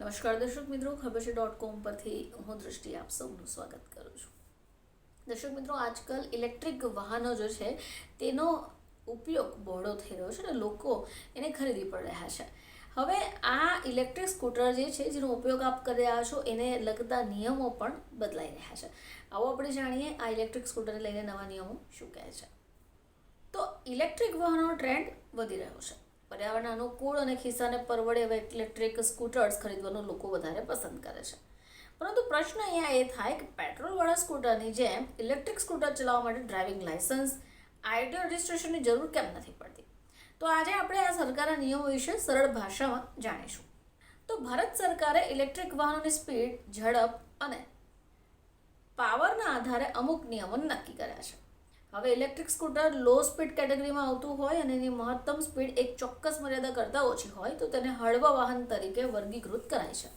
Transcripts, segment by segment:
નમસ્કાર દર્શક મિત્રો, ખબર.com પરથી હું દૃષ્ટિ આપ સૌનું સ્વાગત કરું છું. દર્શક મિત્રો, આજકાલ ઇલેક્ટ્રિક વાહનો જે છે તેનો ઉપયોગ બહોળો થઈ રહ્યો છે અને લોકો એને ખરીદી પણ રહ્યા છે. હવે આ ઇલેક્ટ્રિક સ્કૂટર જે છે જેનો ઉપયોગ આપ કરી રહ્યા છો એને લગતા નિયમો પણ બદલાઈ રહ્યા છે. આવો આપણે જાણીએ આ ઇલેક્ટ્રિક સ્કૂટરને લઈને નવા નિયમો શું કહે છે. તો ઇલેક્ટ્રિક વાહનોનો ટ્રેન્ડ વધી રહ્યો છે. પર્યાવરણ અનુકૂળ અને ખિસ્સાને પરવડે એવા ઇલેક્ટ્રિક સ્કૂટર્સ ખરીદવાનું લોકો વધારે પસંદ કરે છે. પરંતુ પ્રશ્ન અહીંયા એ થાય કે પેટ્રોલવાળા સ્કૂટરની જેમ ઇલેક્ટ્રિક સ્કૂટર ચલાવવા માટે ડ્રાઇવિંગ લાયસન્સ, આરટીઓ રજિસ્ટ્રેશનની જરૂર કેમ નથી પડતી? તો આજે આપણે આ સરકારના નિયમો વિશે સરળ ભાષામાં જાણીશું. તો ભારત સરકારે ઇલેક્ટ્રિક વાહનોની સ્પીડ, ઝડપ અને પાવરના આધારે અમુક નિયમો નક્કી કર્યા છે. હવે ઇલેક્ટ્રિક સ્કૂટર લો સ્પીડ કેટેગરીમાં આવતું હોય અને એની મહત્તમ સ્પીડ એક ચોક્કસ મર્યાદા કરતાં ઓછી હોય તો તેને હળવા વાહન તરીકે વર્ગીકૃત કરાય છે.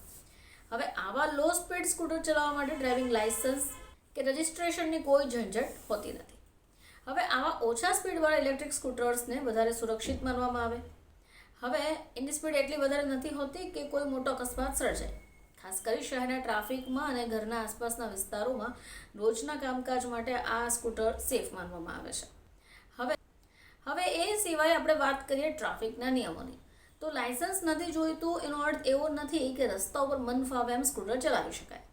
હવે આવા લો સ્પીડ સ્કૂટર ચલાવવા માટે ડ્રાઇવિંગ લાયસન્સ કે રજિસ્ટ્રેશનની કોઈ ઝંઝટ હોતી નથી. હવે આવા ઓછા સ્પીડવાળા ઇલેક્ટ્રિક સ્કૂટર્સને વધારે સુરક્ષિત માનવામાં આવે. હવે એની સ્પીડ એટલી વધારે નથી હોતી કે કોઈ મોટો અકસ્માત સર્જાય. ખાસ કરી શહેરના ટ્રાફિકમાં અને ઘરના આસપાસના વિસ્તારોમાં રોજના કામકાજ માટે આ સ્કૂટર સેફ માનવામાં આવે છે. હવે એ સિવાય આપણે વાત કરીએ ટ્રાફિકના નિયમોની. તો લાયસન્સ નથી જોઈતું એનો અર્થ એવો નથી કે રસ્તા ઉપર મન ફાવે એમ સ્કૂટર ચલાવી શકાય.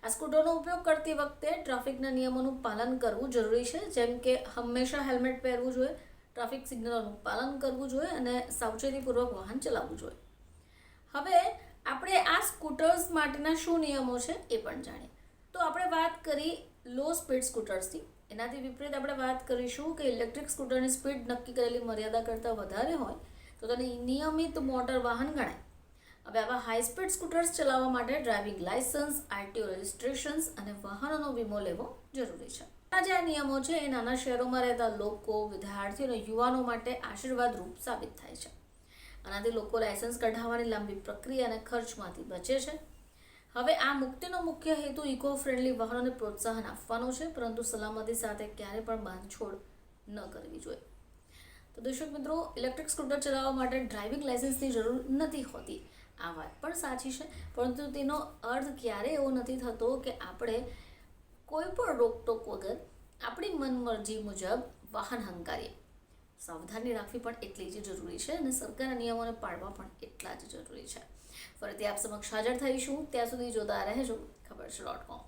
આ સ્કૂટરનો ઉપયોગ કરતી વખતે ટ્રાફિકના નિયમોનું પાલન કરવું જરૂરી છે, જેમ કે હંમેશા હેલ્મેટ પહેરવું જોઈએ, ટ્રાફિક સિગ્નલોનું પાલન કરવું જોઈએ અને સાવચેતીપૂર્વક વાહન ચલાવવું જોઈએ. હવે આપણે આ સ્કૂટર્સ માટેના શું નિયમો છે એ પણ જાણીએ. તો આપણે વાત કરી લો સ્પીડ સ્કૂટર્સની. એનાથી વિપરીત આપણે વાત કરીશું કે ઇલેક્ટ્રિક સ્કૂટરની સ્પીડ નક્કી કરેલી મર્યાદા કરતાં વધારે હોય તો તેને નિયમિત મોટર વાહન ગણાય. હવે આવા હાઈ સ્પીડ સ્કૂટર્સ ચલાવવા માટે ડ્રાઇવિંગ લાયસન્સ, આરટીઓ રજિસ્ટ્રેશન્સ અને વાહનોનો વીમો લેવો જરૂરી છે. આ જે નિયમો છે એ નાના શહેરોમાં રહેતા લોકો, વિદ્યાર્થીઓ અને યુવાનો માટે આશીર્વાદરૂપ સાબિત થાય છે. આનાથી લોકો લાયસન્સ કઢાવવાની લાંબી પ્રક્રિયા અને ખર્ચમાંથી બચે છે. હવે આ મુક્તિનો મુખ્ય હેતુ ઇકો ફ્રેન્ડલી વાહનોને પ્રોત્સાહન આપવાનો છે, પરંતુ સલામતી સાથે ક્યારેય પણ બાંધછોડ ન કરવી જોઈએ. તો દર્શક મિત્રો, ઇલેક્ટ્રિક સ્કૂટર ચલાવવા માટે ડ્રાઇવિંગ લાયસન્સની જરૂર નથી હોતી. આ વાત પણ સાચી છે, પરંતુ તેનો અર્થ ક્યારેય એવો નથી થતો કે આપણે કોઈ પણ રોકટોક વગર આપણી મનમરજી મુજબ વાહન હંકારીએ. સાવધાની રાખવી પણ એટલી જ જરૂરી છે અને સરકારના નિયમોને પાળવા પણ એટલા જ જરૂરી છે. ફરીથી આપ સમક્ષ હાજર થઈશું. ત્યાં સુધી જોતા રહેજો ખબર.com.